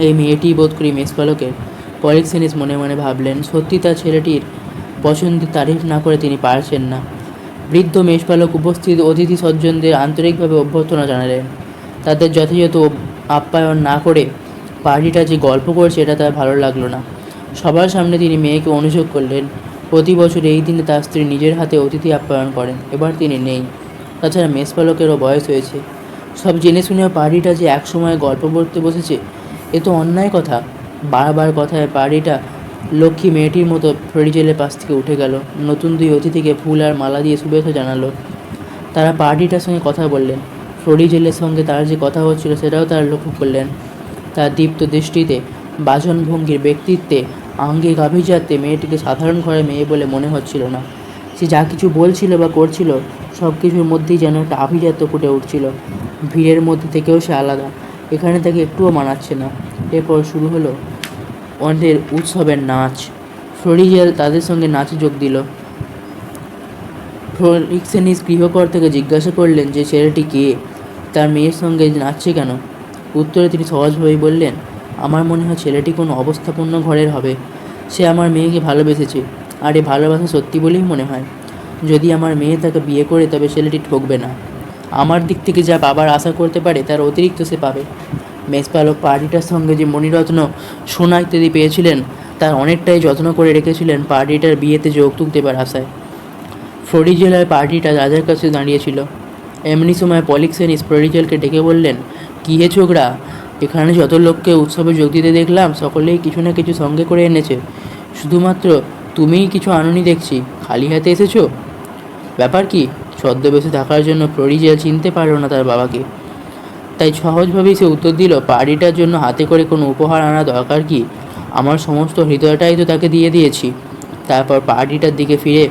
এই মেয়েটিই বোধ করি মেষপালকের। পলিক্সেনেস মনে মনে ভাবলেন, সত্যি তার ছেলেটির পছন্দের তারিফ না করে তিনি পারছেন না। বৃদ্ধ মেষপালক উপস্থিত অতিথি সজ্জনদের আন্তরিকভাবে অভ্যর্থনা জানালেন। তাদের যথাযথ আপ্যায়ন না করে পার্টিটা যে গল্প করছে এটা তার ভালো লাগলো না। সবার সামনে তিনি মেয়েকে অনুযোগ করলেন। প্রতি বছর এই দিনে তার স্ত্রী নিজের হাতে অতিথি আপ্যায়ন করেন, এবার তিনি নেই। তাছাড়া মেষপালকেরও বয়স হয়েছে। সব জেনে শুনেও পার্টিটা যে একসময় গল্প করতে বসেছে এ তো অন্যায় কথা। বারবার কথায় পার্টিটা লক্ষ্মী মেয়েটির মতো ফ্লোরিজেলের পাশ থেকে উঠে গেল। নতুন দুই অতিথিকে ফুল আর মালা দিয়ে শুভেচ্ছা জানালো। তারা পার্টিটার সঙ্গে কথা বললেন। ফ্লোরিজেলের সঙ্গে তার যে কথা হচ্ছিল সেটাও তারা লক্ষ্য করলেন। তার দীপ্ত দৃষ্টিতে, বাচনভঙ্গির, ব্যক্তিত্বে, আঙ্গিক আভিজাত্যে মেয়েটিকে সাধারণ ঘরের মেয়ে বলে মনে হচ্ছিল না। সে যা কিছু বলছিল বা করছিল সব কিছুর মধ্যেই যেন একটা আভিজাত্য ফুটে উঠছিল। ভিড়ের মধ্যে থেকেও সে আলাদা। এখানে তাকে একটুও মানাচ্ছে না। এরপর শুরু হলো ওদের উৎসবের নাচ। ফ্লোরিজেল তাদের সঙ্গে নাচে যোগ দিল। পলিক্সেনেস গৃহকর থেকে জিজ্ঞাসা করলেন যে ছেলেটি কে, তার মেয়ের সঙ্গে নাচছে কেন। উত্তরে তিনি সহজভাবেই বললেন, আমার মনে হয় ছেলেটি কোনো অবস্থাপন্ন ঘরের হবে। সে আমার মেয়েকে ভালোবেসেছে, আর এ ভালোবাসা সত্যি বলেই মনে হয়। যদি আমার মেয়ে তাকে বিয়ে করে তবে ছেলেটি ঠকবে না। আমার দিক থেকে যা বাবার আশা করতে পারে তার অতিরিক্ত সে পাবে। মেষপালক পার্টিটার সঙ্গে যে মণিরত্ন, সোনা ইত্যাদি পেয়েছিলেন তার অনেকটাই যত্ন করে রেখেছিলেন পার্টিটার বিয়েতে যৌতুক দেবার আশায়। ফ্লোরিজেলের পার্টিটা রাজার কাছে দাঁড়িয়েছিল। এমনি সময় পলিক্সেনেস ফ্লোরিজেলকে ডেকে বললেন, কী হে ছোকরা, এখানে যত লোককে উৎসবে যোগ দিতে দেখলাম সকলেই কিছু না কিছু সঙ্গে করে এনেছে, শুধুমাত্র তুমিই কিছু আনোনি দেখছি, খালি হাতে এসেছো। ব্যাপার কি? ছদ্মবেশে থাকার জন্য ফ্লোরিজেল চিনতে পারল না তার বাবাকে। তাই সহজভাবেই সে উত্তর দিল, পার্টিটার জন্য হাতে করে কোনো উপহার আনা দরকার কি? আমার সমস্ত হৃদয়টাই তো তাকে দিয়ে দিয়েছি। তারপর পার্টিটার দিকে ফিরে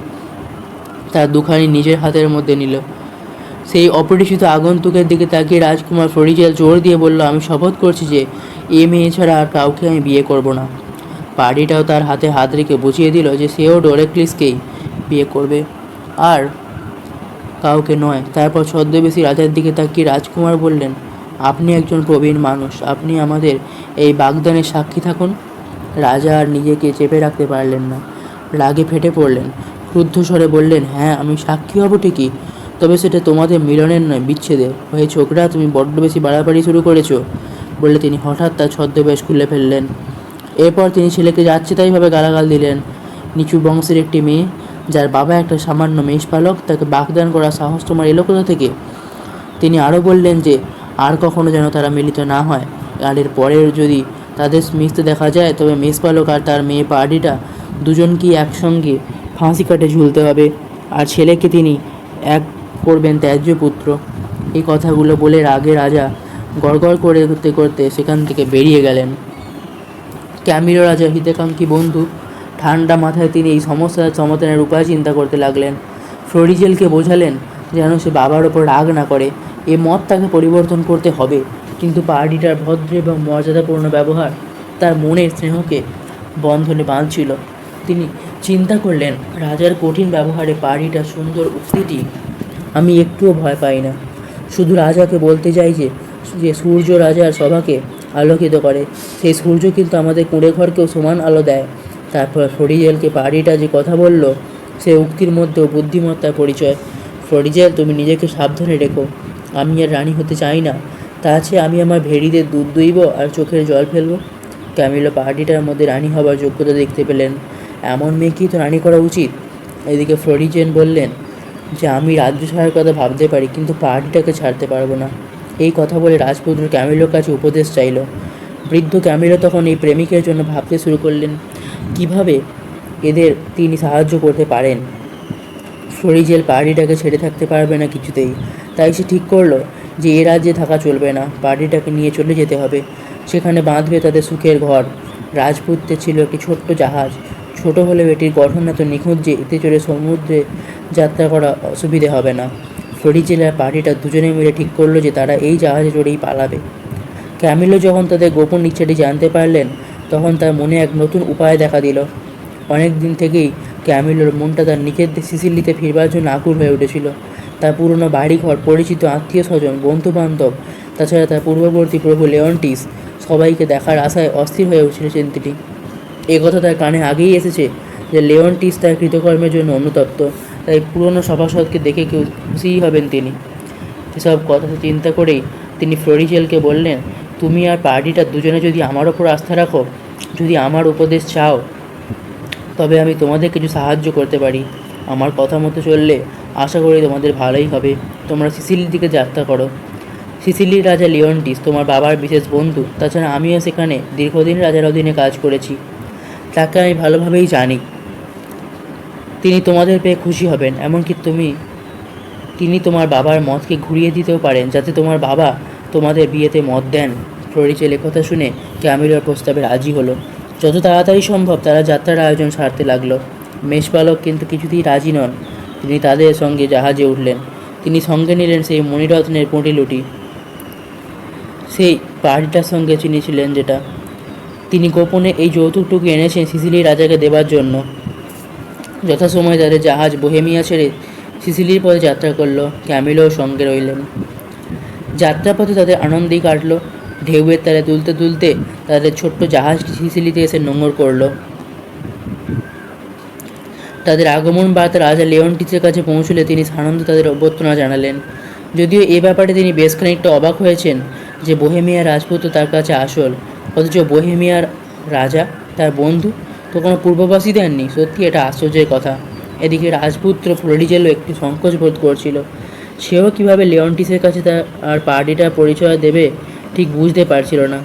তার দুখানি নিজের হাতের মধ্যে নিল। সেই অপরিচিত আগন্তুকের দিকে তাকিয়ে রাজকুমার ফ্লোরিজেল জোর দিয়ে বলল, আমি শপথ করছি যে এ মেয়ে ছাড়া আর কাউকে আমি বিয়ে করব না। পার্টিটাও তার হাতে হাত রেখে বুঝিয়ে দিল যে সেও ডোরেক্লিসকেই বিয়ে করবে, আর কাউকে নয়। তারপর ছদ্মবেশী রাজার দিকে তাকিয়ে রাজকুমার বললেন, আপনি একজন প্রবীণ মানুষ, আপনি আমাদের এই বাগদানের সাক্ষী থাকুন। রাজা আর নিজেকে চেপে রাখতে পারলেন না, রাগে ফেটে পড়লেন। ক্রুদ্ধ স্বরে বললেন, হ্যাঁ আমি সাক্ষী হব ঠিকই, তবে সেটা তোমাদের মিলনের নয়, বিচ্ছেদের। হয়ে ছোকরা, তুমি বড্ড বেশি বাড়াবাড়ি শুরু করেছো, বলে তিনি হঠাৎ তার ছদ্মবেশ খুলে ফেললেন। এরপর তিনি ছেলেকে যাচ্ছে তাইভাবে গালাগাল দিলেন। নিচু বংশের একটি মেয়ে, যার বাবা একটা সামান্য মেষপালক, তাকে বাগদান করার সাহস তোমার এলো কোথা থেকে? তিনি আরও বললেন যে আর কখনো যেন তারা মিলিত না হয়, আর এর পরের যদি তাদের মিশতে দেখা যায় তবে মেষপালক আর তার মেয়ে পার্টিটা দুজনকেই একসঙ্গে ফাঁসি কাটে ঝুলতে হবে, আর ছেলেকে তিনি এক করবেন ত্যায্য পুত্র। এই কথাগুলো বলে রাগে রাজা গড়গড় করতে করতে সেখান থেকে বেরিয়ে গেলেন। ক্যামিলো রাজার হিতাকাঙ্ক্ষী বন্ধু, ঠান্ডা মাথায় তিনি এই সমস্যার সমাধানের উপায় চিন্তা করতে লাগলেন। ফ্লোরিজেলকে বোঝালেন যেন সে বাবার ওপর রাগ না করে, এ মত তাকে পরিবর্তন করতে হবে। কিন্তু পার্টিটার ভদ্র এবং মর্যাদাপূর্ণ ব্যবহার তার মনের স্নেহকে বন্ধনে বাঁধছিল। তিনি চিন্তা করলেন, রাজার কঠিন ব্যবহারে পার্টিটার সুন্দর উক্তিটি আমি একটুও ভয় পাই না। শুধু রাজাকে বলতে চাই যে সূর্য রাজার সভাকে আলোকিত করে, সেই সূর্য কিন্তু আমাদের কুঁড়ে ঘরকেও সমান আলো দেয়। তারপর ফ্লোরিজেলকে পার্টিটা যে কথা বলল, সে উক্তির মধ্যেও বুদ্ধিমত্তার পরিচয়। ফ্লোরিজেল, তুমি নিজেকে সাবধানে রেখো, আমি আর রানী হতে চাই না। তা আছে আমি আমার ভেড়িদের দুধ দুইব আর চোখের জল ফেলবো? ক্যামিলো পার্টিটার মধ্যে রানী হবার যোগ্যতা দেখতে পেলেন। এমন মেয়েকেই তো রানী করা উচিত। এদিকে ফ্লোরিজেল বললেন যে আমি রাজ্য ছাড়ার কথা ভাবতে পারি, কিন্তু পার্টিটাকে ছাড়তে পারবো না। এই কথা বলে রাজপুত্র ক্যামিলোর কাছে উপদেশ চাইল। বৃদ্ধ ক্যামিলো তখন এই প্রেমিকের জন্য ভাবতে শুরু করলেন কিভাবে এদের তিনি সাহায্য করতে পারেন। ফ্লোরিজেল পার্টিটাকে ছেড়ে থাকতে পারবে না কিছুতেই, তাই সে ঠিক করলো যে এ রাজ্যে থাকা চলবে না, পার্টিটাকে নিয়ে চলে যেতে হবে। সেখানে বাঁধবে তাদের সুখের ঘর। রাজপুত্রের ছিল একটি ছোট্ট জাহাজ, ছোট হলেও এটির গঠন এত নিখুঁত যে এতে চড়ে সমুদ্রে যাত্রা করা অসুবিধে হবে না। ফ্লোরিজেল আর পার্টিটা দুজনে মিলে ঠিক করলো যে তারা এই জাহাজে চড়েই পালাবে। ক্যামিলো যখন তাদের গোপন ইচ্ছাটি জানতে পারলেন, তখন তার মনে এক নতুন উপায় দেখা দিল। অনেক দিন থেকেই ক্যামিলোর মনটা তার নিচের সিসিলিতে ফিরবার জন্য আকুল হয়ে উঠেছিল। তার পুরনো বাড়িঘর, পরিচিত আত্মীয় স্বজন, বন্ধুবান্ধব, তাছাড়া তার পূর্ববর্তী প্রভু লেওন্টিস, সবাইকে দেখার আশায় অস্থির হয়ে উঠেছিলেন তিনি। এ কথা তার কানে আগেই এসেছে যে লেওন্টিস তার কৃতকর্মের জন্য অনুতপ্ত, তাই পুরনো সভাসদকে দেখে কেউ খুশিই হবেন তিনি। এসব কথা চিন্তা করেই তিনি ফ্লোরিজেলকে বললেন, তুমি আর পার্টিটা দুজনে যদি আমার ওপর আস্থা রাখো, যদি আমার উপদেশ চাও, তবে আমি তোমাদের কিছু সাহায্য করতে পারি। আমার কথা মতো চললে আশা করি তোমাদের ভালোই হবে। তোমরা সিসিলির দিকে যাত্রা করো। সিসিলির রাজা লিওন্টিস তোমার বাবার বিশেষ বন্ধু, তাছাড়া আমিও সেখানে দীর্ঘদিন রাজার অধীনে কাজ করেছি, তাকে আমি ভালোভাবেই জানি। তিনি তোমাদের পেয়ে খুশি হবেন, এমনকি তিনি তোমার বাবার মতকে ঘুরিয়ে দিতেও পারেন, যাতে তোমার বাবা তোমাদের বিয়েতে মত দেন। ফ্লোরিজেল কথা শুনে ক্যামিলোর প্রস্তাবে রাজি হলো। যত তাড়াতাড়ি সম্ভব তারা যাত্রার আয়োজন সারতে লাগলো। মেষপালক কিন্তু কিছুতেই রাজি নন। তিনি তাদের সঙ্গে জাহাজে উঠলেন। তিনি সঙ্গে নিলেন সেই মণিরত্নের পুঁটিলুটি, সেই পার্টিটার সঙ্গে চিনেছিলেন যেটা। তিনি গোপনে এই যৌতুকটুকু এনেছেন সিসিলির রাজাকে দেবার জন্য। যথাসময়ে তাদের জাহাজ বোহেমিয়া ছেড়ে সিসিলির পথে যাত্রা করলো। ক্যামিলোও সঙ্গে রইলেন। যাত্রাপথে তাদের আনন্দেই কাটলো। ঢেউয়ের তারে তুলতে তুলতে তাদের ছোট্ট জাহাজটি সিসিলিতে এসে নোঙর করলো। তাদের আগমন বার্তা রাজা লেওন্টিসের কাছে পৌঁছলে তিনি সানন্দে তাদের অভ্যর্থনা জানালেন। যদিও এ ব্যাপারে তিনি বেশ খানিকটা অবাক হয়েছেন যে বোহেমিয়ার রাজপুত্র তার কাছে আসল, অথচ বোহেমিয়ার রাজা তার বন্ধু তো কোনো পূর্ববাসী দেননি। সত্যি এটা আশ্চর্যের কথা। এদিকে রাজপুত্র ফ্লোরিজেলও একটু সংকোচ বোধ করছিল। সেও কীভাবে লেওন্টিসের কাছে তার আর পার্টিটার পরিচয় দেবে ঠিক বুঝতে পারছিল না।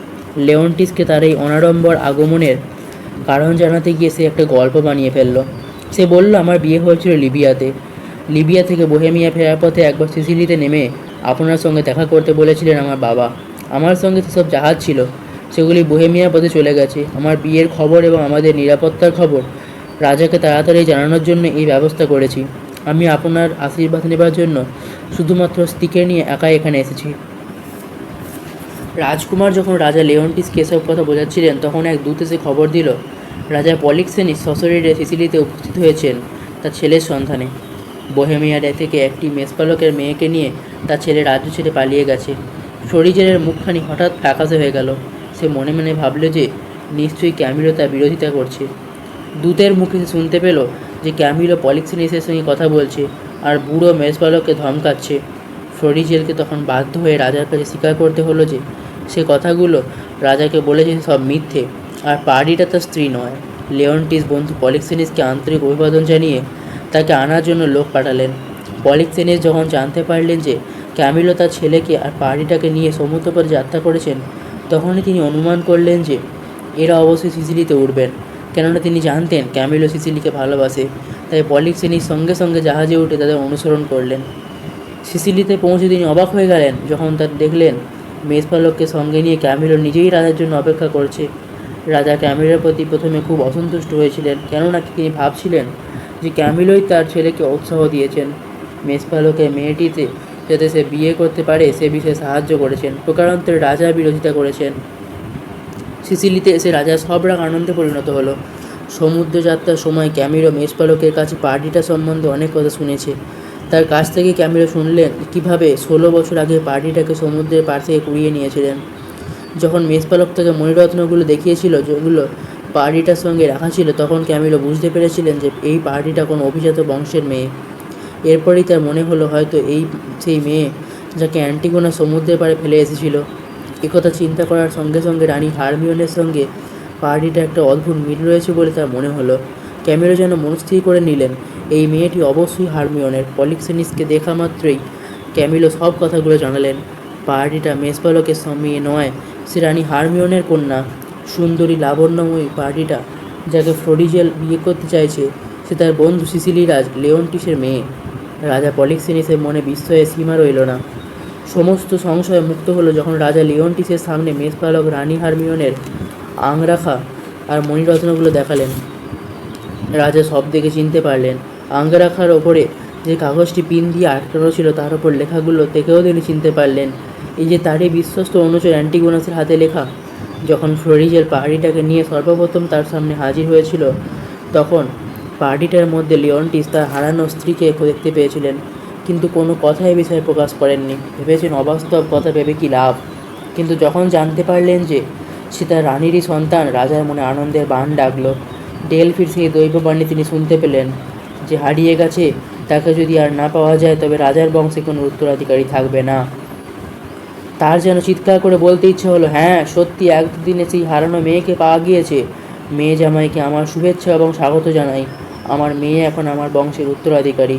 লেওন্টিসকে তার এই অনাড়ম্বর আগমনের কারণ জানাতে গিয়ে সে একটা গল্প বানিয়ে ফেলল। সে বলল, আমার বিয়ে হয়েছিল লিবিয়াতে। লিবিয়া থেকে বোহেমিয়া ফেরার পথে একবার সিসিলিতে নেমে আপনার সঙ্গে দেখা করতে বলেছিলেন আমার বাবা। আমার সঙ্গে সেসব জাহাজ ছিল, সেগুলি বোহেমিয়ার পথে চলে গেছে। আমার বিয়ের খবর এবং আমাদের নিরাপত্তার খবর রাজাকে তাড়াতাড়ি জানানোর জন্য এই ব্যবস্থা করেছি। আমি আপনার আশীর্বাদ নেবার জন্য শুধুমাত্র স্ত্রীকে নিয়ে একাই এখানে এসেছি। রাজকুমার যখন রাজা লিওন্টিসকে এসব কথা বোঝাচ্ছিলেন, তখন এক দূত এসে খবর দিল রাজা পলিক্সেনিস সশরীরে সিসিলিতে উপস্থিত হয়েছেন তার ছেলের সন্ধানে। বোহেমিয়া থেকে একটি মেষপালকের মেয়েকে নিয়ে তার ছেলে রাজ্য ছেড়ে পালিয়ে গেছে। ফ্লোরিজেলের মুখখানি হঠাৎ ফ্যাকাশে হয়ে গেল। সে মনে মনে ভাবল যে নিশ্চয়ই ক্যামিলো তার বিরোধিতা করছে। দূতের মুখে সে শুনতে পেল যে ক্যামিলো পলিক্সেনিসের সঙ্গে কথা বলছে আর বুড়ো মেষপালককে ধমকাচ্ছে। ফ্লোরিজেলকে তখন বাধ্য হয়ে রাজার কাছে স্বীকার করতে হলো যে সে কথাগুলো রাজাকে বলেছে সব মিথ্যে, আর পার্ডিটা তার স্ত্রী নয়। লিওন্টিস বন্ধু পলিক্সেনিসকে আন্তরিক অভিবাদন জানিয়ে তাকে আনার জন্য লোক পাঠালেন। পলিক্সেনিস যখন জানতে পারলেন যে ক্যামিলো তার ছেলেকে আর পার্ডিটাকে নিয়ে সমুদ্র পথে যাত্রা করেছেন, তখনই তিনি অনুমান করলেন যে এরা অবশ্যই সিসিলিতে উঠবেন, কেননা তিনি জানতেন ক্যামিলো সিসিলিকে ভালোবাসে। তাই পলিক্সেনিস সঙ্গে সঙ্গে জাহাজে উঠে তাদের অনুসরণ করলেন। সিসিলিতে পৌঁছে তিনি অবাক হয়ে গেলেন যখন তার দেখলেন মেষপালককে সঙ্গে নিয়ে ক্যামিলো নিজেই রাজার জন্য অপেক্ষা করছে। রাজা ক্যামিলোর প্রতি প্রথমে খুব অসন্তুষ্ট হয়েছিলেন, কেননা তিনি ভাবছিলেন যে ক্যামিলোই তার ছেলেকে উৎসাহ দিয়েছেন মেষপালকের মেয়েটিতে যাতে সে বিয়ে করতে পারে সে বিষয়ে সাহায্য করেছেন। প্রকারান্তরে রাজার বিরোধিতা করেছেন। সিসিলিতে এসে রাজার সব রাগ আনন্দে পরিণত হলো। সমুদ্রযাত্রার সময় ক্যামিলো মেষপালকের কাছে পার্টিটা সম্বন্ধে অনেক কথা শুনেছে। তার কাছ থেকে ক্যামিলো শুনলেন কীভাবে 16 বছর আগে পার্টিটাকে সমুদ্রের পাড় থেকে কুড়িয়ে নিয়েছিলেন। যখন মেষপালক তাকে মণিরত্নগুলো দেখিয়েছিল যেগুলো পার্টিটার সঙ্গে রাখা ছিল, তখন ক্যামিলো বুঝতে পেরেছিলেন যে এই পার্টিটা কোনো অভিজাত বংশের মেয়ে। এরপরই তার মনে হলো হয়তো এই সেই মেয়ে যাকে অ্যান্টিগোনা সমুদ্রের পাড়ে ফেলে এসেছিল। একথা চিন্তা করার সঙ্গে সঙ্গে রানী হারমিওনের সঙ্গে পার্টিটা একটা অদ্ভুত মিল রয়েছে বলে তার মনে হলো। ক্যামিলো যেন মনস্থির করে নিলেন এই মেয়েটি অবশ্যই হারমিওনের। পলিক্সেনিসকে দেখা মাত্রই ক্যামিলো সব কথাগুলো জানালেন। পার্টিটা মেষপালকের মেয়ে নয়, সে রানী হারমিওনের কন্যা। সুন্দরী লাবণ্যময়ী পার্টিটা যাকে ফ্লোরিজেল বিয়ে করতে চাইছে সে তার বন্ধু সিসিলিরাজ লিওন্টিসের মেয়ে। রাজা পলিক্সেনিসের মনে বিস্ময়ের সীমা রইল না। সমস্ত সংশয় মুক্ত হলো যখন রাজা লিওন্টিসের সামনে মেষপালক রানী হারমিওনের আংরাখা আর মণিরত্নগুলো দেখালেন। রাজা সব দেখে চিনতে পারলেন। আঙ্গরাখার ওপরে যে কাগজটি পিন দিয়ে আটকানো ছিল তার ওপর লেখাগুলো দেখেও তিনি চিনতে পারলেন এই যে তারই বিশ্বস্ত অনুচর অ্যান্টিগোনাসের হাতে লেখা। যখন ফ্লোরিজেল পার্টিটাকে নিয়ে সর্বপ্রথম তার সামনে হাজির হয়েছিল, তখন পার্টিটার মধ্যে লিওন্টিস তার হারানো স্ত্রীকে দেখতে পেয়েছিলেন, কিন্তু কোনো কথাই বিষয়ে প্রকাশ করেননি। ভেবেছেন অবাস্তব কথা ভেবে কী লাভ। কিন্তু যখন জানতে পারলেন যে সে তার রানীরই সন্তান, রাজার মনে আনন্দের বাণ ডাকল। ডেলফির সেই দৈববাণী তিনি শুনতে পেলেন যে হারিয়ে গেছে, তাকে যদি আর না পাওয়া যায় তবে রাজার বংশে কোনো উত্তরাধিকারী থাকবে না। তার যেন চিৎকার করে বলতে ইচ্ছে হলো, হ্যাঁ সত্যি, এক দুদিনে সেই হারানো মেয়েকে পাওয়া গিয়েছে। মেয়ে জামাইকে আমার শুভেচ্ছা এবং স্বাগত জানাই। আমার মেয়ে এখন আমার বংশের উত্তরাধিকারী।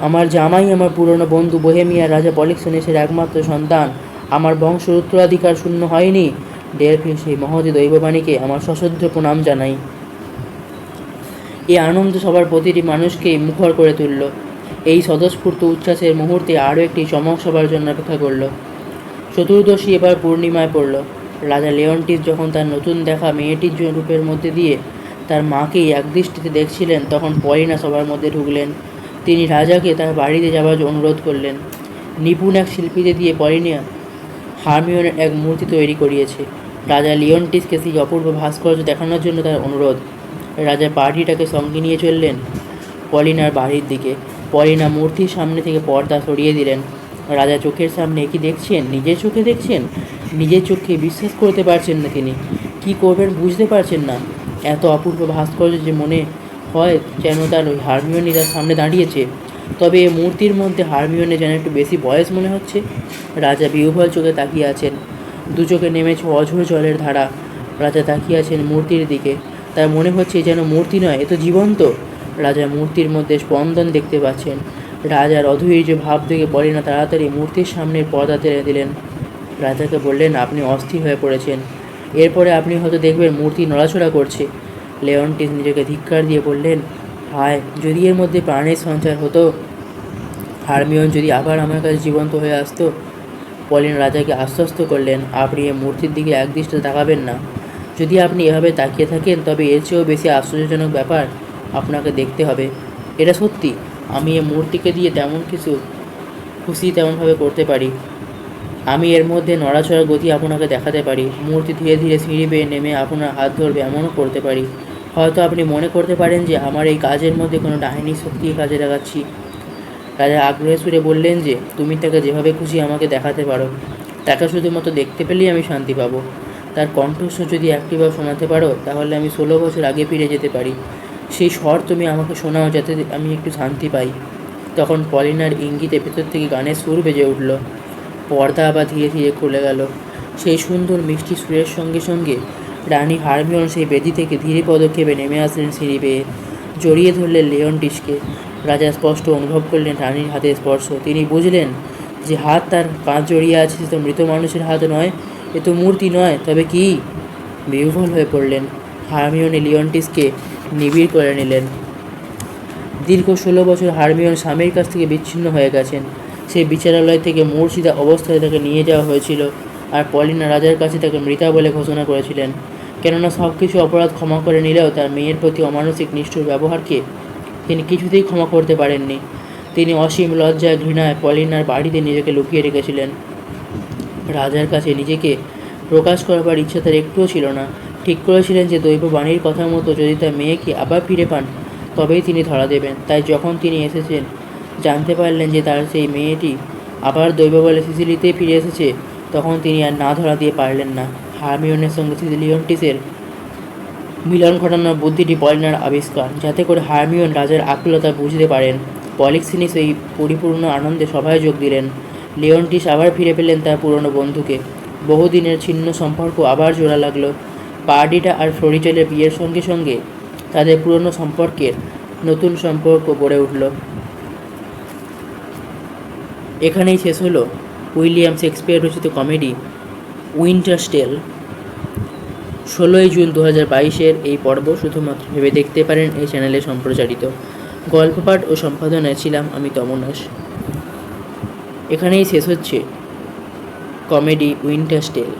আমার জামাই আমার পুরনো বন্ধু বোহেমিয়ার রাজা পলিক্সেনিসের একমাত্র সন্তান। আমার বংশের উত্তরাধিকার শূন্য হয়নি। ডেলফির সেই মহতী দৈববাণীকে আমার সশ্রদ্ধ প্রণাম জানাই। এই আনন্দ সবার প্রতিটি মানুষকেই মুখর করে তুলল। এই স্বতঃস্ফূর্ত উচ্ছ্বাসের মুহূর্তে আরও একটি চমক সবার জন্য অপেক্ষা করল। চতুর্দশী এবার পূর্ণিমায় পড়ল। রাজা লিওন্টিস যখন তার নতুন দেখা মেয়েটির রূপের মধ্যে দিয়ে তার মাকেই একদৃষ্টিতে দেখছিলেন, তখন পলিনা সবার মধ্যে ঢুকলেন। তিনি রাজাকে তার বাড়িতে যাওয়ার অনুরোধ করলেন। নিপুণ এক শিল্পীতে দিয়ে পলিনা হারমিওনের এক মূর্তি তৈরি করিয়েছে। রাজা লিওন্টিসকে সেই অপূর্ব ভাস্কর্য দেখানোর জন্য তার অনুরোধ। রাজা পার্টিটাকে সঙ্গে নিয়ে চললেন পলিনার বাড়ির দিকে। পলিনা মূর্তির সামনে থেকে পর্দা সরিয়ে দিলেন। রাজা চোখের সামনে কি দেখছেন? নিজের চোখে দেখছেন। নিজের চোখে বিশ্বাস করতে পারছেন না। তিনি কি করবেন বুঝতে পারছেন না। এত অপূর্ব ভাস্কর্য যে মনে হয় যেন তার ওই হারমিওনি তার সামনে দাঁড়িয়েছে। তবে এই মূর্তির মধ্যে হারমিওনে যেন একটু বেশি বয়স মনে হচ্ছে। রাজা বিহ্বল চোখে তাকিয়ে আছেন। দু চোখে নেমেছে অঝোর জলের ধারা। রাজা তাকিয়ে আছেন মূর্তির দিকে। তার মনে হচ্ছে যেন মূর্তি নয়, এ তো জীবন্ত। রাজা মূর্তির মধ্যে স্পন্দন দেখতে পাচ্ছেন। রাজার অধৈর্য ভাব দেখে পলিনা তাড়াতাড়ি মূর্তির সামনের পর্দা টেনে দিলেন। রাজাকে বললেন, আপনি অস্থির হয়ে পড়েছেন। এরপরে আপনি হয়তো দেখবেন মূর্তি নড়াচড়া করছে। লিওন্টিস নিজেকে ধিক্কার দিয়ে বললেন, হায়, যদি এর মধ্যে প্রাণের সঞ্চার হতো। হারমিওন যদি আবার আমার কাছে জীবন্ত হয়ে আসতো। পলিনা রাজাকে আশ্বস্ত করলেন, আপনি এই মূর্তির দিকে একদৃষ্টে তাকাবেন না। যদি আপনি এভাবে তাকিয়ে থাকেন তবে এর চেয়েও বেশি আশ্চর্যজনক ব্যাপার আপনাকে দেখতে হবে। এটা সত্যি, আমি এই মূর্তিকে দিয়ে তেমন কিছু খুশি তেমনভাবে করতে পারি। আমি এর মধ্যে নড়াচড়া গতি আপনাকে দেখাতে পারি। মূর্তি ধীরে ধীরে সিঁড়ি বেয়ে নেমে আপনার হাত ধরবে এমনও করতে পারি। হয়তো আপনি মনে করতে পারেন যে আমার এই কাজের মধ্যে কোনো ডাইনি শক্তি কাজে লাগাচ্ছি। রাজা আগ্রহে সুরে বললেন যে তুমি তাকে যেভাবে খুশি আমাকে দেখাতে পারো। তাকে শুধুমাত্র দেখতে পেলেই আমি শান্তি পাবো। তার কণ্ঠস্বর যদি একটিবার শোনাতে পারো তাহলে আমি 16 বছর আগে ফিরে যেতে পারি। সেই স্বর তুমি আমাকে শোনাও যাতে আমি একটু শান্তি পাই। তখন পলিনার ইঙ্গিতে ভেতর থেকে গানের সুর বেজে উঠল। পর্দা আবার ধীরে ধীরে খুলে গেল। সেই সুন্দর মিষ্টি সুরের সঙ্গে সঙ্গে রানী হারমিয়ন সেই বেদি থেকে ধীরে পদক্ষেপে নেমে আসলেন সিঁড়ি বেয়ে। জড়িয়ে ধরলেন লিওন্টিসকে। রাজা স্পষ্ট অনুভব করলেন রানীর হাতের স্পর্শ। তিনি বুঝলেন যে হাত তার কাঁধ জড়িয়ে আছে সে তো মৃত মানুষের হাত নয়, এ তো মূর্তি নয়, তবে কি? বিহ্বল হয়ে পড়লেন। হারমিয়নে লিওন্টিসকে নিবিড় করে নিলেন। দীর্ঘ 16 বছর হারমিয়ন স্বামীর কাছ থেকে বিচ্ছিন্ন হয়ে গেছেন। সেই বিচারালয় থেকে মূর্ছিতা অবস্থায় তাকে নিয়ে যাওয়া হয়েছিল, আর পলিনা রাজার কাছে তাকে মৃতা বলে ঘোষণা করেছিলেন। কেননা সব কিছু অপরাধ ক্ষমা করে নিলেও তার মেয়ের প্রতি অমানসিক নিষ্ঠুর ব্যবহারকে তিনি কিছুতেই ক্ষমা করতে পারেননি। তিনি অসীম লজ্জায় ঘৃণায় পলিনার বাড়িতে নিজেকে লুকিয়ে রেখেছিলেন। রাজার কাছে নিজেকে প্রকাশ করবার ইচ্ছা তার একটুও ছিল না। ঠিক করেছিলেন যে দৈববাণীর কথা মতো যদি তার মেয়েকে আবার ফিরে পান তবেই তিনি ধরা দেবেন। তাই যখন তিনি এসেছেন, জানতে পারলেন যে তার সেই মেয়েটি আবার দৈব বলে সিসিলিতেই ফিরে এসেছে, তখন তিনি আর না ধরা দিয়ে পারলেন না। হারমিয়নের সঙ্গে লিওন্টিসের মিলন ঘটানোর বুদ্ধিটি পলিনার আবিষ্কার, যাতে করে হারমিয়ন রাজার আকুলতা বুঝতে পারেন। পলিক্সিনি সেই পরিপূর্ণ আনন্দে সভায় যোগ দিলেন। লিওন্টিস আবার ফিরে পেলেন তার পুরনো বন্ধুকে। বহুদিনের ছিন্ন সম্পর্ক আবার জোড়া লাগলো। পার্ডিটা আর ফ্লোরিজেলের বিয়ের সঙ্গে সঙ্গে তাদের পুরনো সম্পর্কের নতুন সম্পর্ক গড়ে উঠল। এখানেই শেষ হলো উইলিয়াম শেক্সপিয়ার রচিত কমেডি উইন্টারস টেল। 16 জুন 2022-এর এই পর্ব শুধুমাত্র ভেবে দেখতে পারেন এই চ্যানেলে সম্প্রচারিত। গল্প পাঠ ও সম্পাদনায় ছিলাম আমি তমনাশ। এখানেই শেষ হচ্ছে কমেডি উইন্টারস টেল।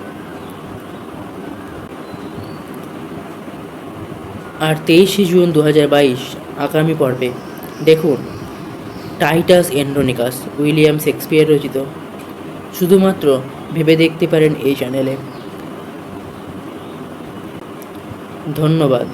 আর 23 জুন 2022 আগামী পর্বে দেখুন টাইটাস এন্ড্রোনিকাস, উইলিয়াম শেক্সপিয়ার রচিত। শুধুমাত্র ভেবে দেখতে পারেন এই চ্যানেলে। ধন্যবাদ।